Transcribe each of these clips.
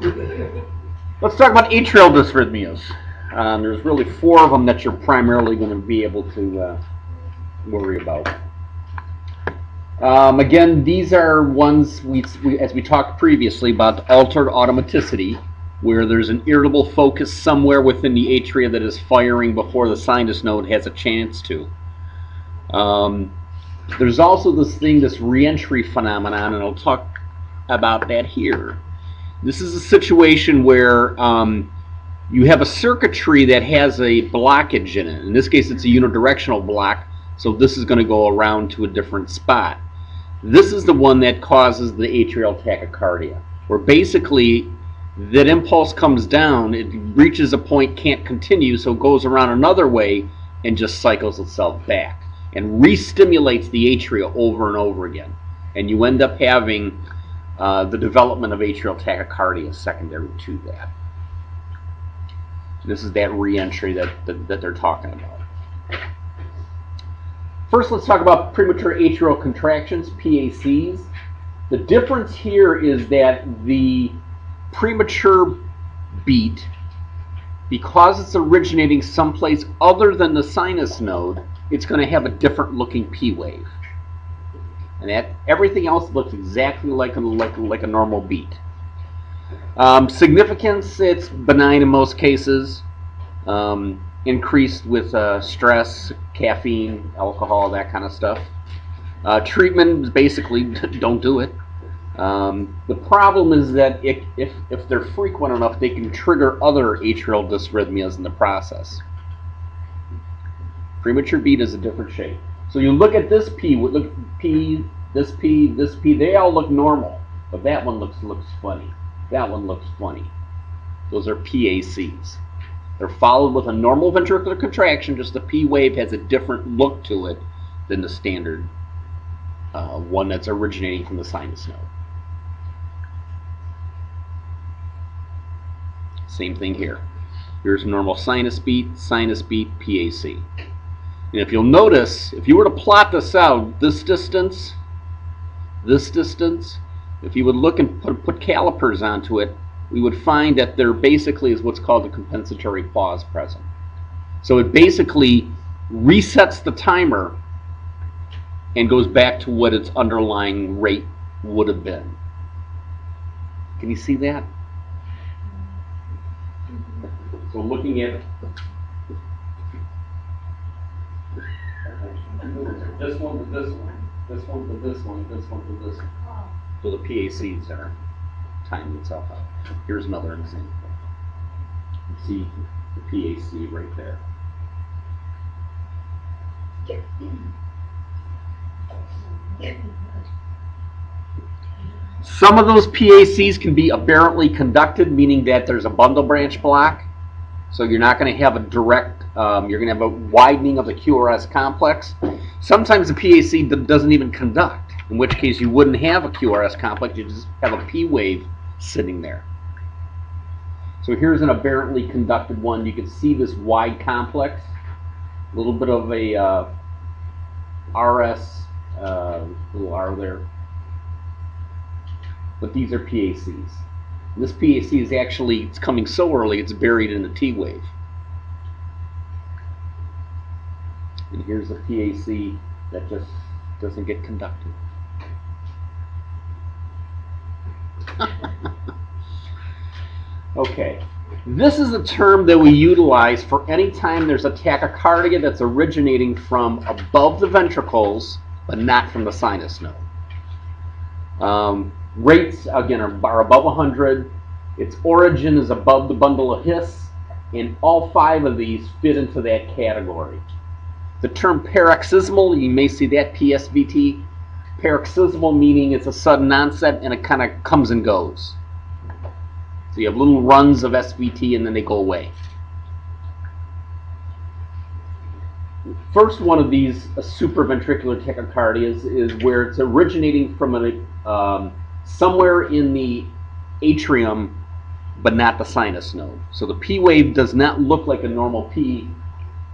Let's talk about atrial dysrhythmias. There's really 4 of them that you're primarily going to be able to worry about. Again, these are ones, as we talked previously about altered automaticity, where there's an irritable focus somewhere within the atria that is firing before the sinus node has a chance to. There's also this reentry phenomenon, and I'll talk about that here. This is a situation where you have a circuitry that has a blockage in it. In this case, it's a unidirectional block, so this is going to go around to a different spot. This is the one that causes the atrial tachycardia, where basically that impulse comes down, it reaches a point, can't continue, so it goes around another way and just cycles itself back and re-stimulates the atria over and over again. And you end up having the development of atrial tachycardia secondary to that. This is that reentry that they're talking about. First, let's talk about premature atrial contractions, PACs. The difference here is that the premature beat, because it's originating someplace other than the sinus node, it's going to have a different looking P wave. And that everything else looks exactly like a normal beat. Significance, it's benign in most cases. Increased with stress, caffeine, alcohol, that kind of stuff. Treatment is basically don't do it. The problem is that if they're frequent enough, they can trigger other atrial dysrhythmias in the process. Premature beat is a different shape. So you look at this P, look P, this P, this P. They all look normal, but that one looks funny. That one looks funny. Those are PACs. They're followed with a normal ventricular contraction, just the P wave has a different look to it than the standard one that's originating from the sinus node. Same thing here. Here's normal sinus beat, PAC. And if you'll notice, if you were to plot this out, this distance, if you would look and put calipers onto it, we would find that there basically is what's called a compensatory pause present. So it basically resets the timer and goes back to what its underlying rate would have been. Can you see that? So looking at this one to this one, this one to this one, this one to this one. So the PACs are timing itself out. Here's another example. You see the PAC right there. Some of those PACs can be aberrantly conducted, meaning that there's a bundle branch block. So you're not going to have a direct, you're going to have a widening of the QRS complex. Sometimes the PAC doesn't even conduct, in which case you wouldn't have a QRS complex, you just have a P wave sitting there. So here's an aberrantly conducted one. You can see this wide complex, a little bit of a RS, little R there. But these are PACs. And this PAC is actually, it's coming so early, it's buried in the T wave. And here's a PAC that just doesn't get conducted. Okay, this is a term that we utilize for any time there's a tachycardia that's originating from above the ventricles, but not from the sinus node. Rates, again, are above 100. Its origin is above the bundle of His, and all 5 of these fit into that category. The term paroxysmal, you may see that, PSVT. Paroxysmal meaning it's a sudden onset and it kind of comes and goes. So you have little runs of SVT and then they go away. First one of these supraventricular tachycardias is where it's originating from somewhere in the atrium, but not the sinus node. So the P wave does not look like a normal P,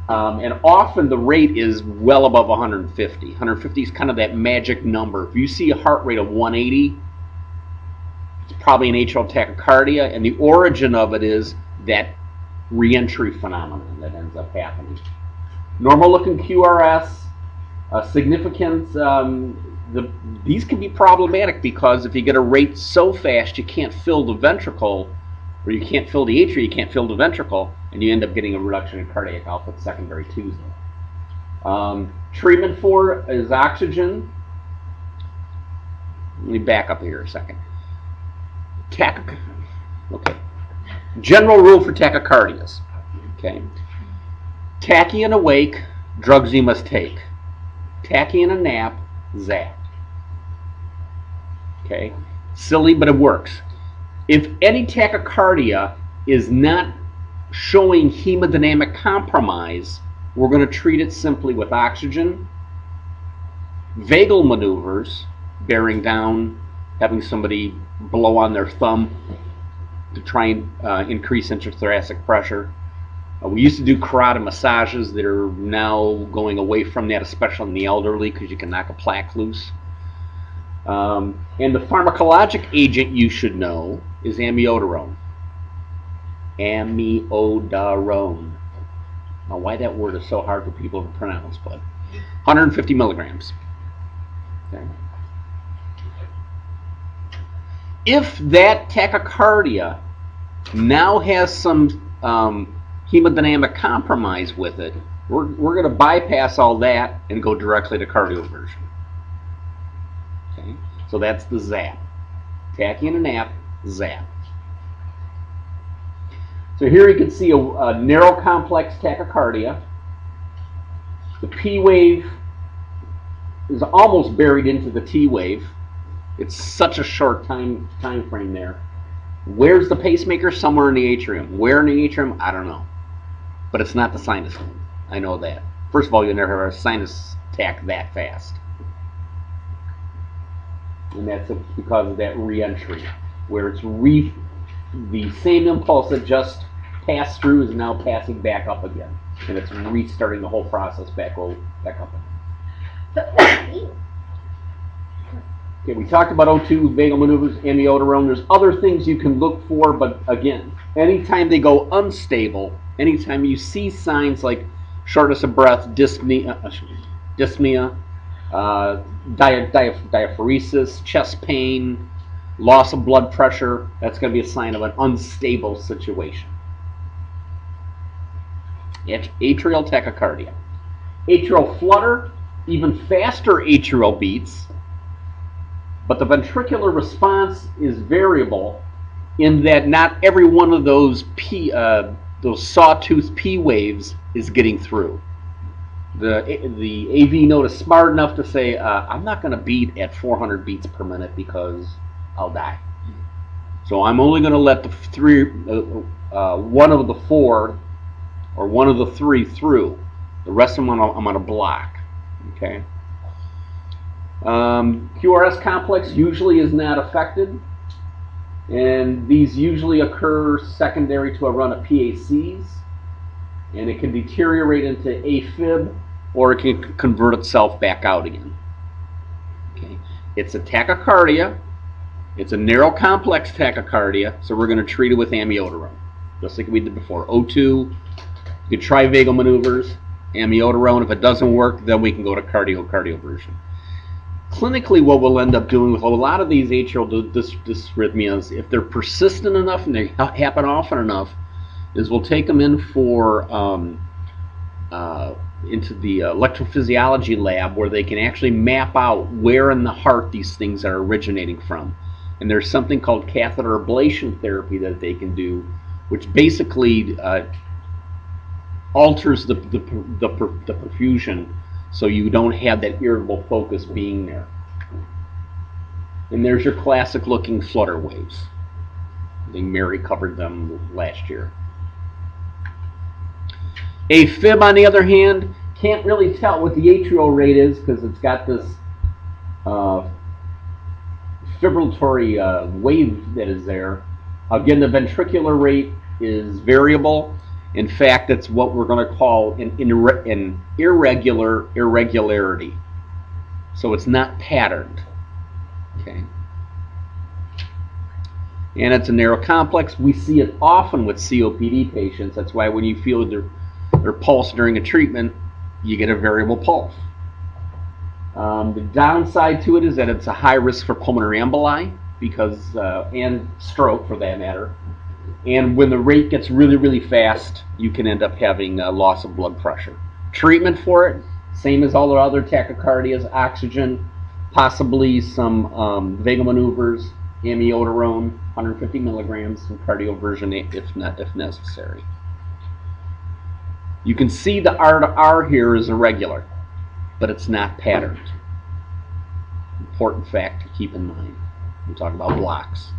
and often the rate is well above 150. 150 is kind of that magic number. If you see a heart rate of 180, it's probably an atrial tachycardia, and the origin of it is that reentry phenomenon that ends up happening. Normal looking QRS, significance, these can be problematic because if you get a rate so fast you can't fill the ventricle, or you can't fill the atria, you can't fill the ventricle, and you end up getting a reduction in cardiac output secondary to that. Treatment for is oxygen. Let me back up here a second. Okay. General rule for tachycardias. Okay. Tachy and awake, drugs you must take. Tachy and a nap, zap. Okay. Silly, but it works. If any tachycardia is not showing hemodynamic compromise, we're going to treat it simply with oxygen, vagal maneuvers, bearing down, having somebody blow on their thumb to try and increase intrathoracic pressure. We used to do carotid massages that are now going away from that, especially in the elderly, because you can knock a plaque loose. And the pharmacologic agent you should know is amiodarone. Amiodarone. Now, why that word is so hard for people to pronounce, but 150 milligrams. Okay. If that tachycardia now has some hemodynamic compromise with it, we're going to bypass all that and go directly to cardioversion. Okay, so that's the zap. Tachy and a nap, zap. So here you can see a narrow complex tachycardia. The P wave is almost buried into the T wave. It's such a short time frame there. Where's the pacemaker? Somewhere in the atrium. Where in the atrium? I don't know. But it's not the sinus one. I know that. First of all, you never have a sinus attack that fast. And that's because of that reentry, where it's the same impulse that just passed through is now passing back up again. And it's restarting the whole process back up again. Okay, we talked about O2, vagal maneuvers, amiodarone. There's other things you can look for, but again, anytime they go unstable, anytime you see signs like shortness of breath, dyspnea, diaphoresis, chest pain, loss of blood pressure, that's going to be a sign of an unstable situation. Atrial tachycardia. Atrial flutter, even faster atrial beats, but the ventricular response is variable in that not every one of those sawtooth P waves is getting through. The AV node is smart enough to say, I'm not going to beat at 400 beats per minute because I'll die. So I'm only going to let the one of the four or one of the three through. The rest of them I'm going to block. Okay. QRS complex usually is not affected, and these usually occur secondary to a run of PACs, and it can deteriorate into AFib, or it can convert itself back out again. Okay. It's a tachycardia. It's a narrow complex tachycardia, so we're going to treat it with amiodarone, just like we did before. O2, you can try vagal maneuvers, amiodarone. If it doesn't work, then we can go to cardioversion. Clinically, what we'll end up doing with a lot of these atrial dysrhythmias, if they're persistent enough and they happen often enough, is we'll take them in for into the electrophysiology lab, where they can actually map out where in the heart these things are originating from. And there's something called catheter ablation therapy that they can do, which basically alters the perfusion, so you don't have that irritable focus being there. And there's your classic looking flutter waves. I think Mary covered them last year. AFib, on the other hand, can't really tell what the atrial rate is because it's got this fibrillatory wave that is there. Again, the ventricular rate is variable. In fact, it's what we're going to call an irregular irregularity. So it's not patterned. Okay. and it's a narrow complex. We see it often with COPD patients. That's why when you feel their pulse during a treatment, you get a variable pulse. The downside to it is that it's a high risk for pulmonary emboli and stroke for that matter. And when the rate gets really, really fast, you can end up having a loss of blood pressure. Treatment for it, same as all the other tachycardias, oxygen, possibly some vagal maneuvers, amiodarone, 150 milligrams, and cardioversion if necessary. You can see the R to R here is irregular, but it's not patterned. Important fact to keep in mind. We talk about blocks.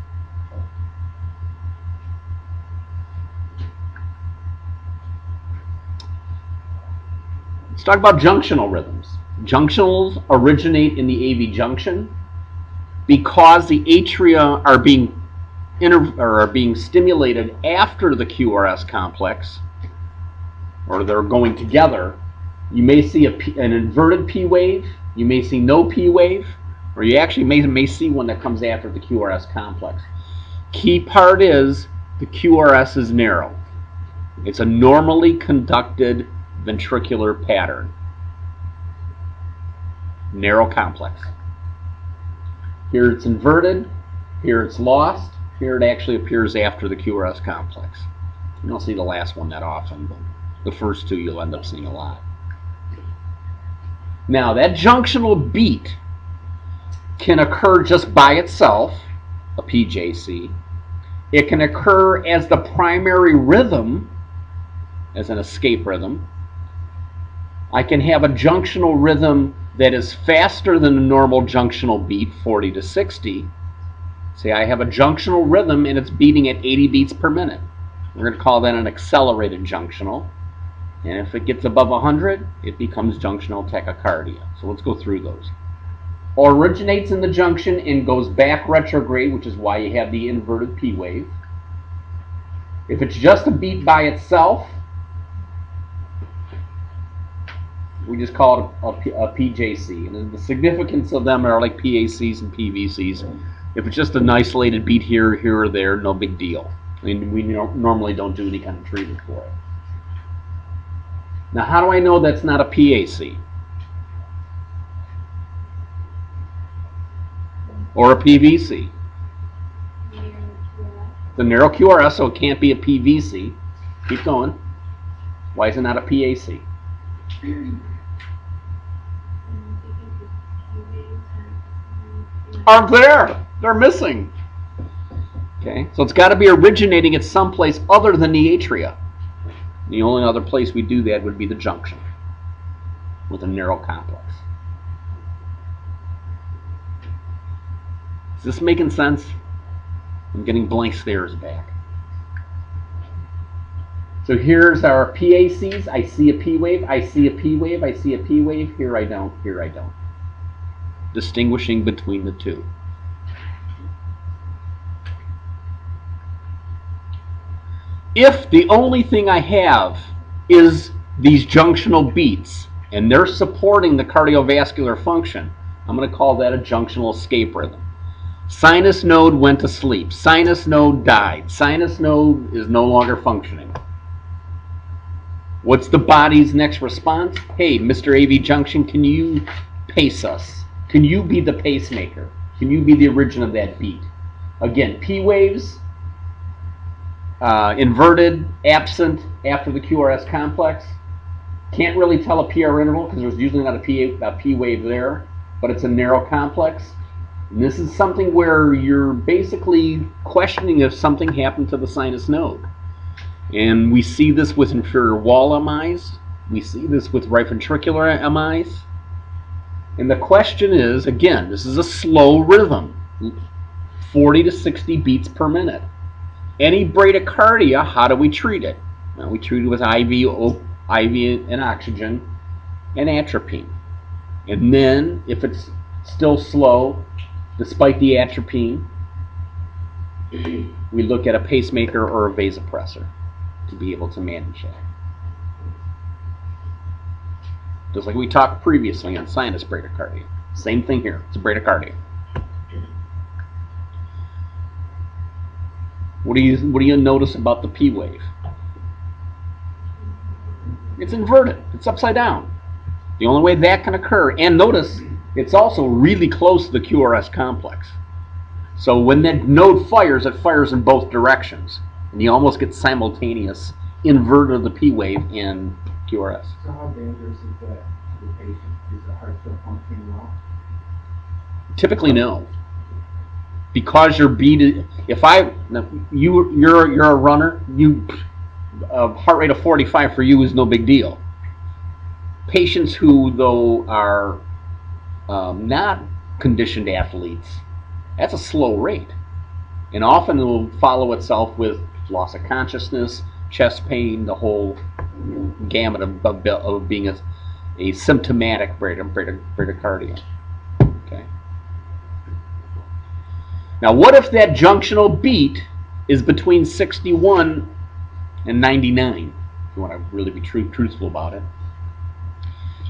Let's talk about junctional rhythms. Junctionals originate in the AV junction because the atria are being stimulated after the QRS complex, or they're going together. You may see an inverted P wave, you may see no P wave, or you actually may see one that comes after the QRS complex. Key part is the QRS is narrow. It's a normally conducted ventricular pattern. Narrow complex. Here it's inverted, here it's lost, here it actually appears after the QRS complex. You don't see the last one that often, but the first two you'll end up seeing a lot. Now that junctional beat can occur just by itself, a PJC. It can occur as the primary rhythm, as an escape rhythm. I can have a junctional rhythm that is faster than a normal junctional beat, 40 to 60. Say I have a junctional rhythm and it's beating at 80 beats per minute. We're going to call that an accelerated junctional. And if it gets above 100, it becomes junctional tachycardia. So let's go through those. Originates in the junction and goes back retrograde, which is why you have the inverted P wave. If it's just a beat by itself, we just call it a PJC. And the significance of them are like PACs and PVCs. If it's just an isolated beat here or there, no big deal. I mean, we normally don't do any kind of treatment for it. Now, how do I know that's not a PAC? Or a PVC? The narrow QRS, so it can't be a PVC. Keep going. Why is it not a PAC? Aren't there? They're missing. Okay, so it's got to be originating at some place other than the atria. The only other place we do that would be the junction with a narrow complex. Is this making sense? I'm getting blank stares back. So here's our PACs. I see a P wave, I see a P wave, I see a P wave. Here I don't, here I don't. Distinguishing between the two. If the only thing I have is these junctional beats and they're supporting the cardiovascular function, I'm going to call that a junctional escape rhythm. Sinus node went to sleep. Sinus node died. Sinus node is no longer functioning. What's the body's next response? Hey, Mr. AV Junction, can you pace us? Can you be the pacemaker? Can you be the origin of that beat? Again, P waves, inverted, absent after the QRS complex. Can't really tell a PR interval because there's usually not a P wave there, but it's a narrow complex. And this is something where you're basically questioning if something happened to the sinus node. And we see this with inferior wall MIs. We see this with right ventricular MIs. And the question is, again, this is a slow rhythm, 40 to 60 beats per minute. Any bradycardia, how do we treat it? Well, we treat it with IV and oxygen and atropine. And then, if it's still slow, despite the atropine, we look at a pacemaker or a vasopressor to be able to manage that. Just like we talked previously on sinus bradycardia. Same thing here, it's a bradycardia. What do you notice about the P wave? It's inverted. It's upside down. The only way that can occur, and notice it's also really close to the QRS complex. So when that node fires, it fires in both directions, and you almost get simultaneous invert of the P wave in QRS. So how dangerous is that to the patient? Is the heart still functioning well? Typically, no. Because your beat, you're a runner, a heart rate of 45 for you is no big deal. Patients who, though, are not conditioned athletes, that's a slow rate. And often it will follow itself with loss of consciousness, chest pain, the whole gamut of being a symptomatic bradycardia. Okay. Now, what if that junctional beat is between 61 and 99? If you want to really be truthful about it.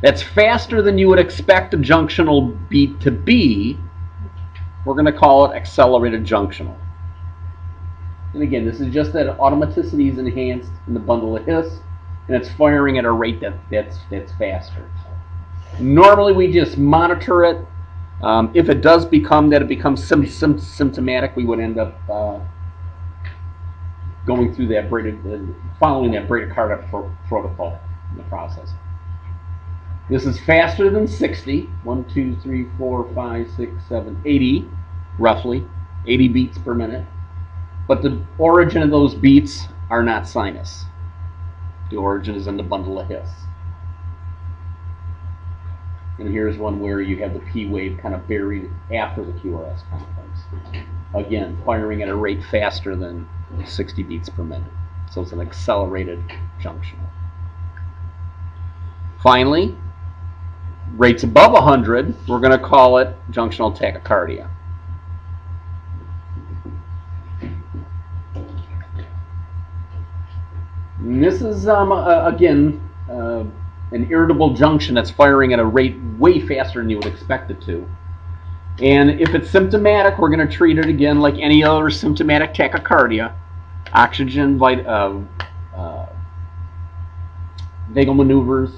That's faster than you would expect a junctional beat to be. We're going to call it accelerated junctional. And again, this is just that automaticity is enhanced in the bundle of His, and it's firing at a rate that's faster. Normally, we just monitor it. If it does become that it becomes symptomatic, we would end up going through that following that bradycardia protocol in the process. This is faster than 60. 1, 2, 3, 4, 5, 6, 7, 80, roughly 80 beats per minute. But the origin of those beats are not sinus. The origin is in the bundle of His. And here's one where you have the P wave kind of buried after the QRS complex. Again, firing at a rate faster than 60 beats per minute. So it's an accelerated junctional. Finally, rates above 100, we're going to call it junctional tachycardia. And this is, again, an irritable junction that's firing at a rate way faster than you would expect it to. And if it's symptomatic, we're going to treat it again like any other symptomatic tachycardia. Oxygen, vagal maneuvers.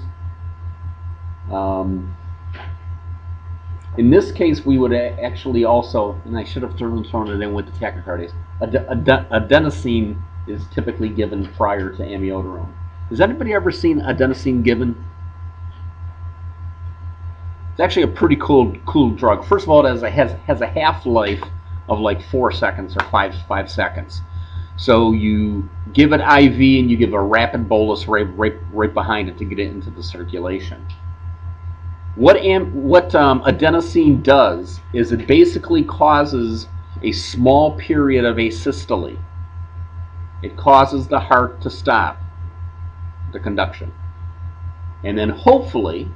In this case, we would actually also, and I should have thrown it in with the tachycardias, adenosine is typically given prior to amiodarone. Has anybody ever seen adenosine given? It's actually a pretty cool drug. First of all, it has a half-life of like 4 seconds or 5 seconds. So you give it IV and you give a rapid bolus right behind it to get it into the circulation. What adenosine does is it basically causes a small period of asystole. It causes the heart to stop the conduction. And then hopefully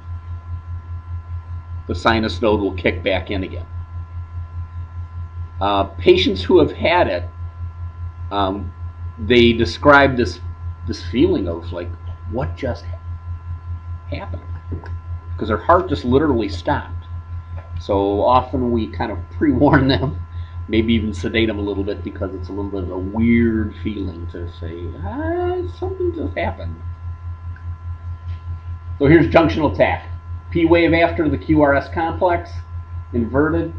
the sinus node will kick back in again. Patients who have had it, they describe this feeling of like, what just happened? Because their heart just literally stopped. So often we kind of pre-warn them, maybe even sedate them a little bit because it's a little bit of a weird feeling to say, something just happened. So here's junctional tach. P wave after the QRS complex, inverted,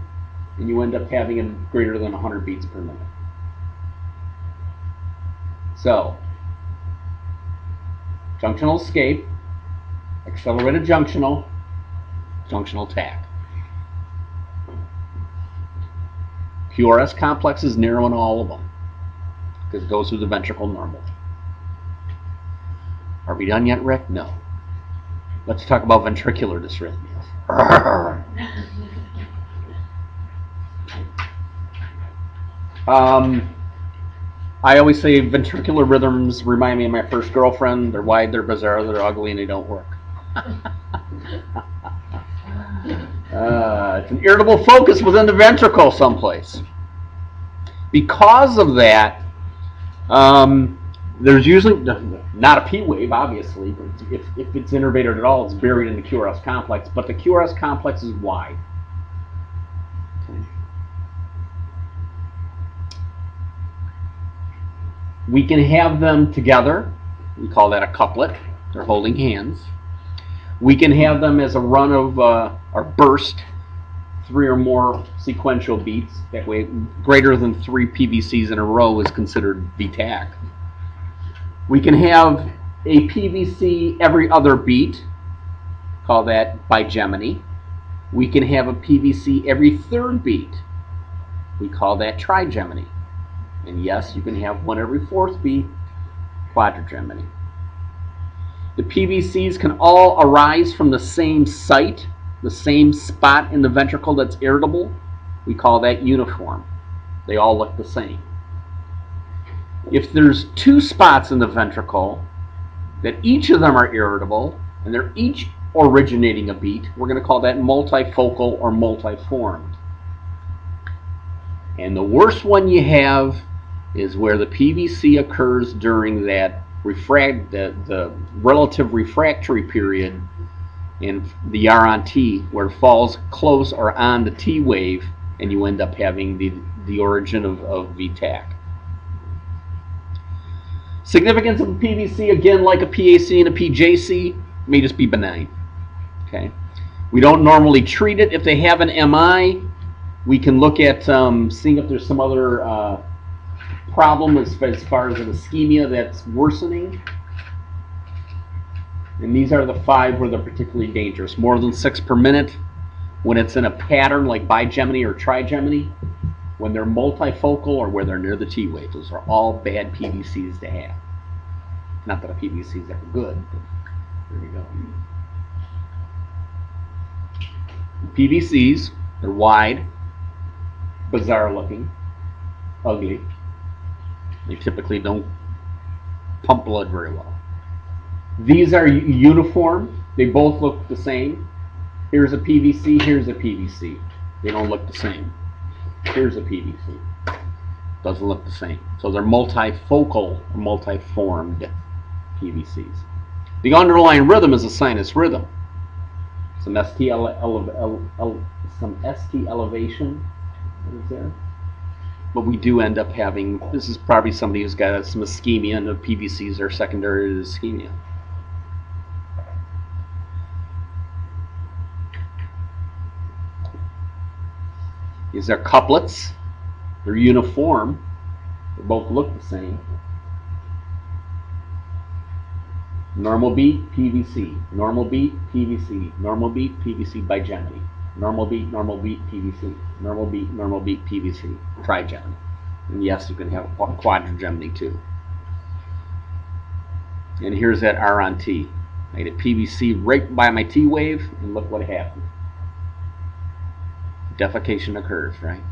and you end up having it greater than 100 beats per minute. So, junctional escape, accelerated junctional tach. QRS complex is narrow in all of them because it goes through the ventricle normally. Are we done yet, Rick? No. Let's talk about ventricular dysrhythmias. I always say ventricular rhythms remind me of my first girlfriend. They're wide, they're bizarre, they're ugly, and they don't work. It's an irritable focus within the ventricle someplace. Because of that, there's usually not a P wave, obviously, but if it's innervated at all, it's buried in the QRS complex, but the QRS complex is wide. Okay. We can have them together. We call that a couplet. They're holding hands. We can have them as a run of or burst, 3 or more sequential beats. That way, greater than 3 PVCs in a row is considered VTAC. We can have a PVC every other beat. Call that bigeminy. We can have a PVC every third beat. We call that trigeminy. And yes, you can have one every fourth beat, quadrigeminy. The PVCs can all arise from the same site, the same spot in the ventricle that's irritable. We call that uniform. They all look the same. If there's 2 spots in the ventricle that each of them are irritable and they're each originating a beat, we're going to call that multifocal or multiformed. And the worst one you have is where the PVC occurs during that the relative refractory period in the R on T, where it falls close or on the T wave, and you end up having the origin of VTAC. Significance of a PVC, again, like a PAC and a PJC, may just be benign. Okay, we don't normally treat it. If they have an MI, we can look at seeing if there's some other problem as far as an ischemia that's worsening. And these are the 5 where they're particularly dangerous. More than 6 per minute when it's in a pattern like bigeminy or trigeminy, when they're multifocal, or where they're near the T wave. Those are all bad PVCs to have. Not that a PVC is ever good, but there you go. PVCs, they're wide, bizarre looking, ugly. They typically don't pump blood very well. These are uniform. They both look the same. Here's a PVC, here's a PVC. They don't look the same. Here's a PVC. Doesn't look the same. So they're multifocal or multiformed PVCs. The underlying rhythm is a sinus rhythm. Some ST elevation is there. But we do end up having, this is probably somebody who's got some ischemia, and the PVCs are secondary to ischemia. These are couplets. They're uniform. They both look the same. Normal beat, PVC. Normal beat, PVC. Normal beat, PVC bigeminy. Normal beat, PVC. Normal beat, PVC. Trigeminy. And yes, you can have a quadrigeminy too. And here's that R on T. I had a PVC right by my T wave, and look what happened. Defecation occurs, right?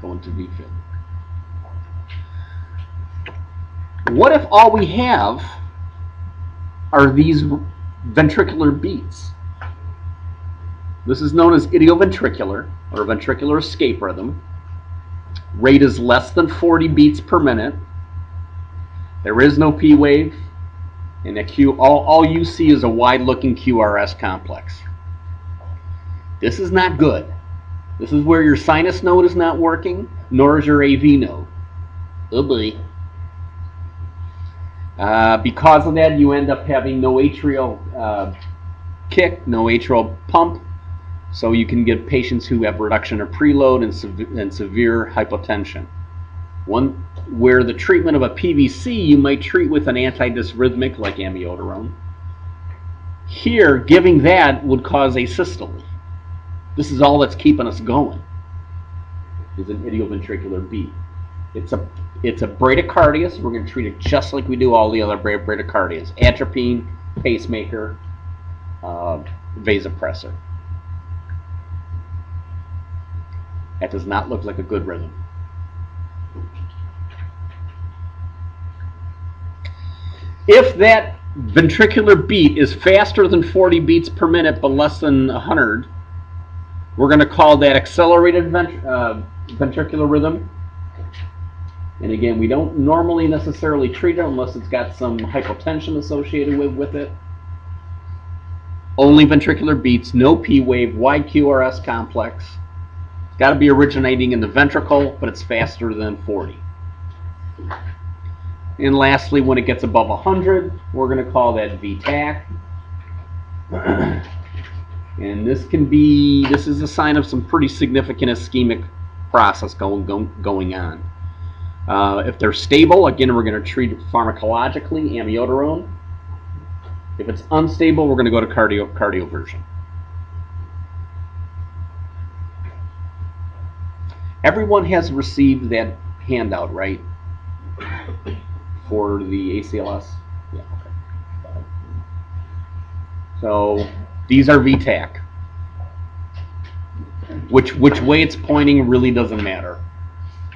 Going to VFib. What if all we have are these ventricular beats? This is known as idioventricular, or ventricular escape rhythm. Rate is less than 40 beats per minute. There is no P wave, and all you see is a wide-looking QRS complex. This is not good. This is where your sinus node is not working, nor is your AV node. Oh boy. Because of that, you end up having no atrial kick, no atrial pump, so you can get patients who have reduction of preload and severe hypotension. One where the treatment of a PVC you might treat with an antidysrhythmic like amiodarone. Here, giving that would cause asystole. This is all that's keeping us going, is an idioventricular beat. It's a bradycardia, so we're going to treat it just like we do all the other bradycardias. Atropine, pacemaker, vasopressor. That does not look like a good rhythm. If that ventricular beat is faster than 40 beats per minute but less than 100, we're going to call that accelerated ventricular rhythm. And again, we don't normally necessarily treat it unless it's got some hypotension associated with it. Only ventricular beats, no P wave, wide QRS complex. It's got to be originating in the ventricle, but it's faster than 40. And lastly, when it gets above 100, we're going to call that VTAC. And this is a sign of some pretty significant ischemic process going on. If they're stable, again, we're going to treat it pharmacologically, amiodarone. If it's unstable, we're going to go to cardioversion. Everyone has received that handout, right? For the ACLS? Yeah, okay. So these are VTAC. Which way it's pointing really doesn't matter.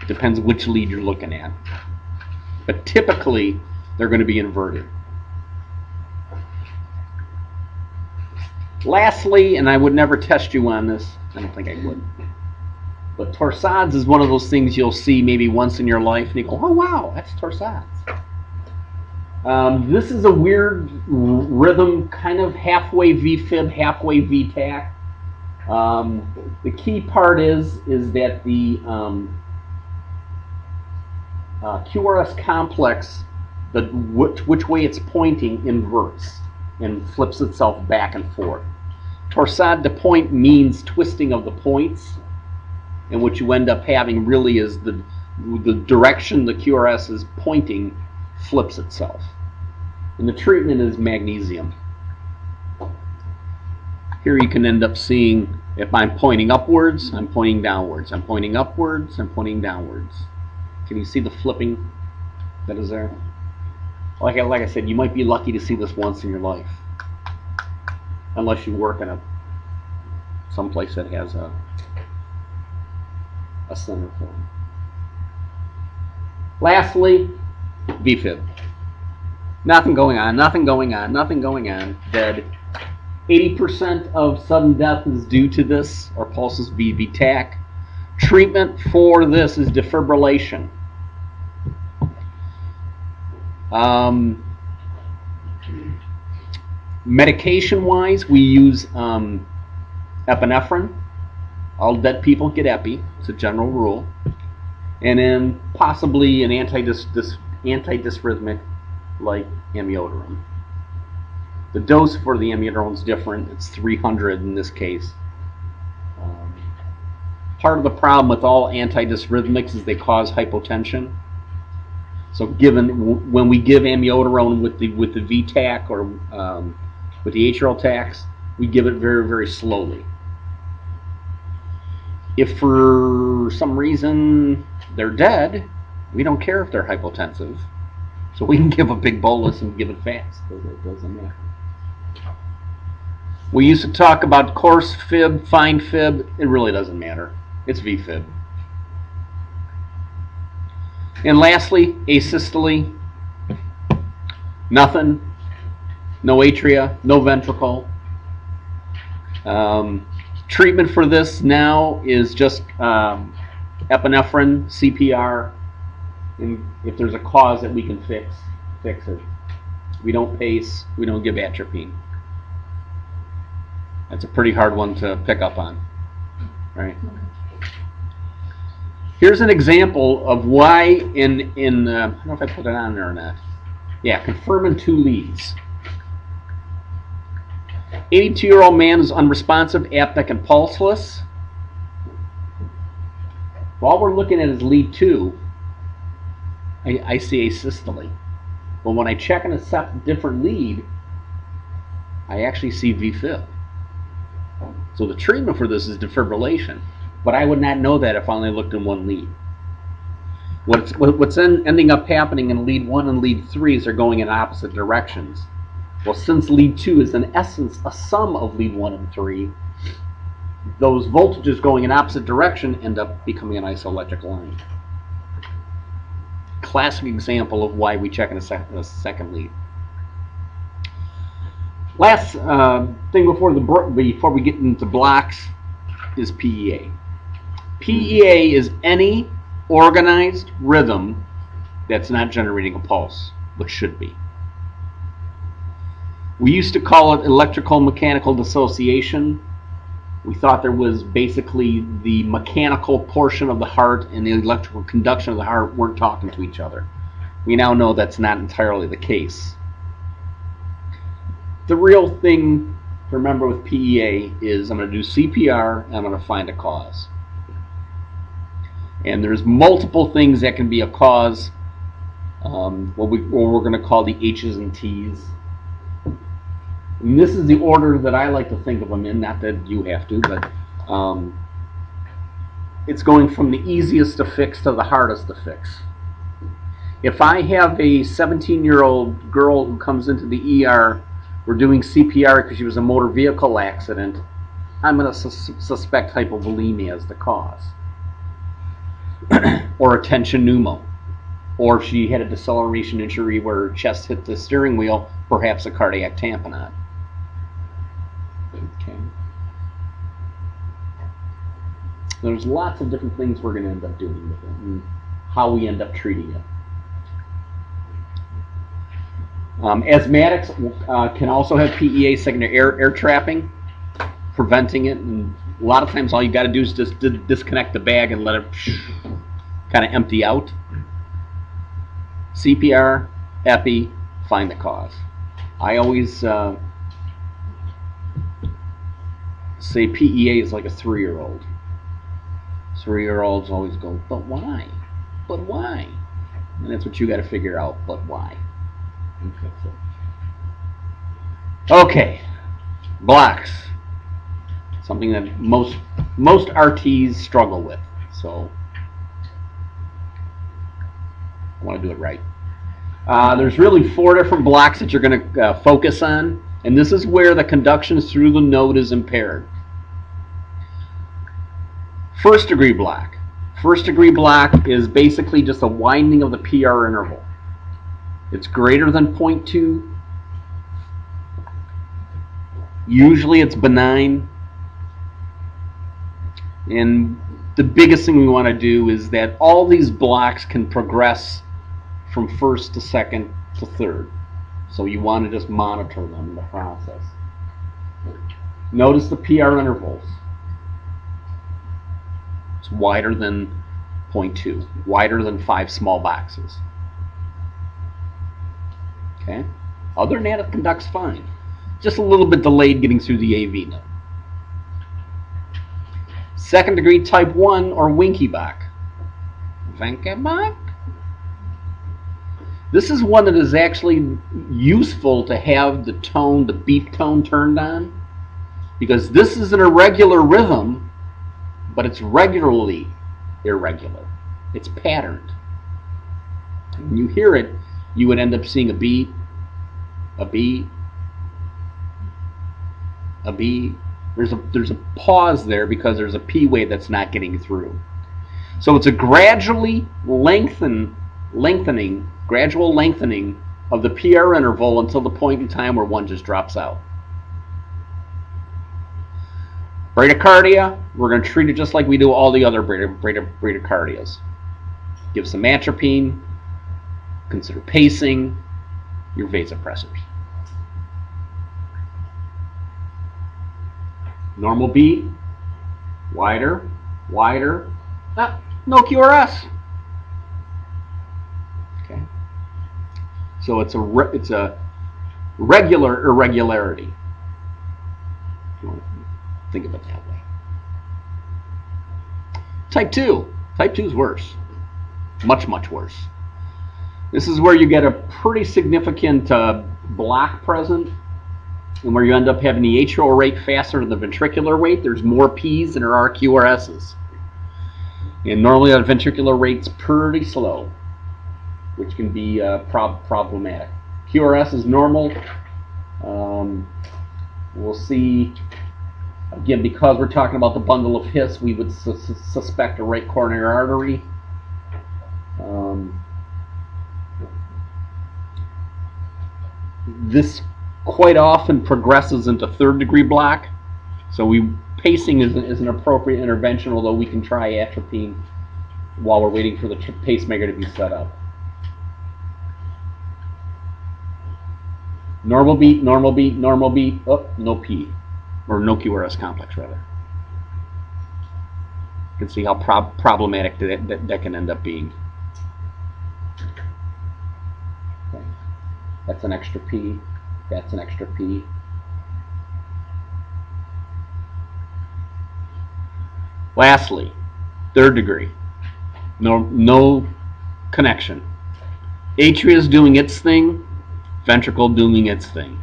It depends which lead you're looking at. But typically, they're going to be inverted. Lastly, and I would never test you on this, I don't think I would, but torsades is one of those things you'll see maybe once in your life, and you go, oh wow, that's torsades. This is a weird rhythm, kind of halfway VFib, halfway VTAC. The key part is that the QRS complex, which way it's pointing, inverts and flips itself back and forth. Torsade de point means twisting of the points, and what you end up having really is the direction the QRS is pointing flips itself. And the treatment is magnesium. Here you can end up seeing if I'm pointing upwards, I'm pointing downwards. I'm pointing upwards, I'm pointing downwards. Can you see the flipping that is there? Like I said, you might be lucky to see this once in your life, unless you work in someplace that has a center for it. Lastly, VFib. Nothing going on, nothing going on, nothing going on. Dead. 80% of sudden death is due to this, or pulses VTAC. Treatment for this is defibrillation. Medication-wise, we use epinephrine. All dead people get epi. It's a general rule. And then possibly an antidysrhythmic like amiodarone. The dose for the amiodarone is different. It's 300 in this case. Part of the problem with all antidysrhythmics is they cause hypotension. So when we give amiodarone with the VTAC or with the atrial tacs, we give it very, very slowly. If for some reason they're dead, we don't care if they're hypotensive. So we can give a big bolus and give it fast. It doesn't matter. We used to talk about coarse fib, fine fib. It really doesn't matter. It's VFib. And lastly, asystole. Nothing. No atria, no ventricle. Treatment for this now is just epinephrine, CPR, and if there's a cause that we can fix it. We don't pace, we don't give atropine. That's a pretty hard one to pick up on, right? Here's an example of why I don't know if I put it on there or not. Yeah, confirming 2 leads. 82-year-old man is unresponsive, apneic, and pulseless. While we're looking at his lead 2, I see asystole. But when I check on a different lead, I actually see VFib. So the treatment for this is defibrillation. But I would not know that if I only looked in one lead. What's ending up happening in lead 1 and lead 3 is they're going in opposite directions. Well, since lead 2 is in essence a sum of lead 1 and 3, those voltages going in opposite direction end up becoming an isoelectric line. Classic example of why we check in a second lead. Last thing before we get into blocks is PEA. PEA is any organized rhythm that's not generating a pulse, but should be. We used to call it electrical mechanical dissociation. We thought there was basically the mechanical portion of the heart and the electrical conduction of the heart weren't talking to each other. We now know that's not entirely the case. The real thing to remember with PEA is I'm going to do CPR and I'm going to find a cause. And there's multiple things that can be a cause, what we're going to call the H's and T's. And this is the order that I like to think of them in, not that you have to, but it's going from the easiest to fix to the hardest to fix. If I have a 17-year-old girl who comes into the ER, we're doing CPR because she was in a motor vehicle accident, I'm going to suspect hypovolemia as the cause. Or a tension pneumo. Or if she had a deceleration injury where her chest hit the steering wheel, perhaps a cardiac tamponade. Okay. There's lots of different things we're going to end up doing with it and how we end up treating it. Asthmatics can also have PEA secondary air trapping, preventing it. And a lot of times all you got to do is just disconnect the bag and let it kind of empty out. CPR, epi, find the cause. I always say PEA is like a 3-year-old. 3-year-olds always go, but why? But why? And that's what you got to figure out, but why? And fix it. Okay, blocks. Something that most RTs struggle with. So I want to do it right. There's really 4 different blocks that you're going to focus on, and this is where the conduction through the node is impaired. First degree block. First degree block is basically just a widening of the PR interval. It's greater than 0.2. Usually it's benign. And the biggest thing we want to do is that all these blocks can progress from first to second to third. So you want to just monitor them in the process. Notice the PR intervals. It's wider than 0.2, wider than 5 small boxes. Okay? Other than that, it conducts fine. Just a little bit delayed getting through the AV node. Second degree type 1 or Wenkebach. Wenkebach? This is one that is actually useful to have the tone, the beat tone turned on, because this is an irregular rhythm, but it's regularly irregular. It's patterned. When you hear it, you would end up seeing a beat, a beat, a beat. There's a pause there because there's a P wave that's not getting through. So it's a gradually gradual lengthening of the PR interval until the point in time where one just drops out. Bradycardia, we're going to treat it just like we do all the other bradycardias. Give some atropine, consider pacing, your vasopressors. Normal beat, wider, wider, no QRS. Okay. So it's a regular irregularity. If you want to think of it that way. Type 2. Type 2 is worse. Much, much worse. This is where you get a pretty significant block present, and where you end up having the atrial rate faster than the ventricular rate. There's more P's than there are QRS's. And normally the ventricular rate's pretty slow, which can be problematic. QRS is normal. We'll see, again, because we're talking about the bundle of His, we would suspect a right coronary artery. This quite often progresses into third degree block, so pacing is an appropriate intervention, although we can try atropine while we're waiting for the pacemaker to be set up. Normal beat, normal beat, normal beat. Oh, no P, or no QRS complex rather. You can see how problematic that can end up being. That's an extra P. That's an extra P. Lastly, third degree. No connection. Atria is doing its thing, ventricle doing its thing.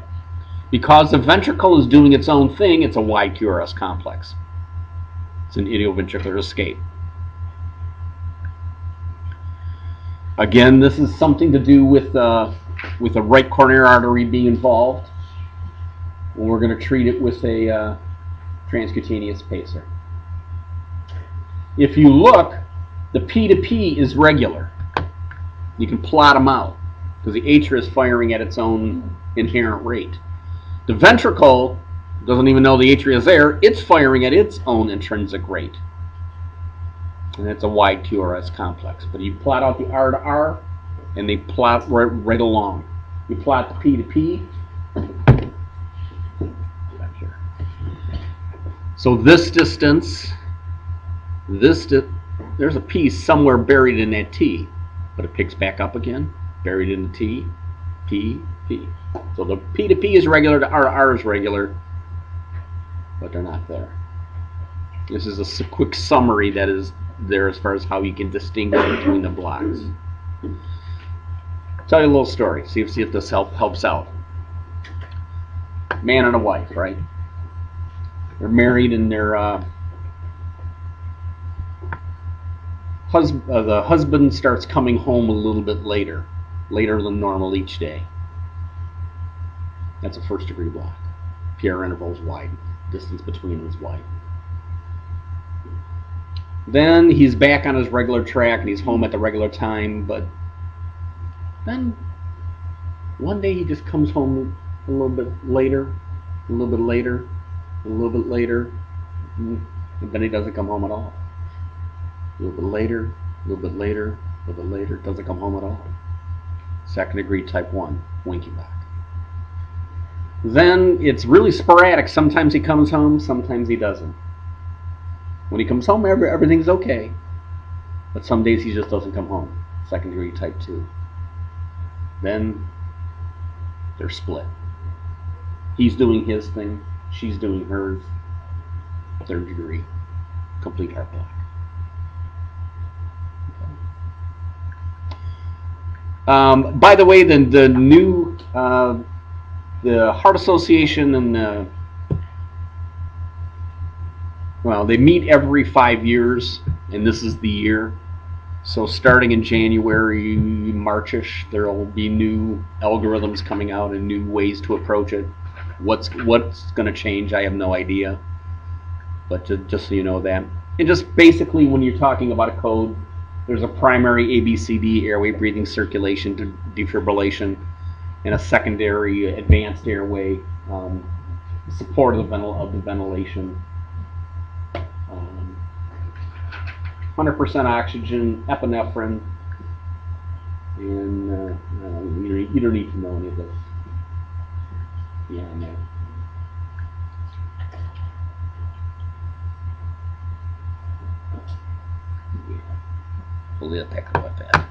Because the ventricle is doing its own thing, it's a wide QRS complex. It's an idioventricular escape. Again, this is something to do with a right coronary artery being involved. And we're going to treat it with a transcutaneous pacer. If you look, the P to P is regular. You can plot them out because the atria is firing at its own inherent rate. The ventricle doesn't even know the atria is there. It's firing at its own intrinsic rate. And it's a wide QRS complex. But you plot out the R to R, and they plot right along. You plot the P to P. So this distance, there's a P somewhere buried in that T, but it picks back up again, buried in the T, P, P. So the P to P is regular, the R to R is regular, but they're not there. This is a quick summary that is there as far as how you can distinguish between the blocks. I'll tell you a little story, see if this helps out. Man and a wife, right? They're married and the husband starts coming home a little bit later than normal each day. That's a first degree block. PR interval is wide, distance between them is wide. Then he's back on his regular track and he's home at the regular time, but then one day he just comes home a little bit later, a little bit later, a little bit later, and then he doesn't come home at all. A little bit later, a little bit later, a little bit later, doesn't come home at all. Second degree type 1, Wenkebach. Then it's really sporadic. Sometimes he comes home, sometimes he doesn't. When he comes home, everything's okay. But some days he just doesn't come home. Second degree type 2. Then they're split. He's doing his thing, she's doing hers. Third degree, complete heart block. By the way, the new the Heart Association and they meet every 5 years, and this is the year. So starting in January, Marchish, there will be new algorithms coming out and new ways to approach it. What's going to change, I have no idea. But just so you know that. And just basically when you're talking about a code, there's a primary ABCD, airway, breathing, circulation, defibrillation, and a secondary advanced airway, support of the ventilation. 100% oxygen, epinephrine, and you don't need to know any of this. Yeah, I know. Yeah, we'll let that go with that.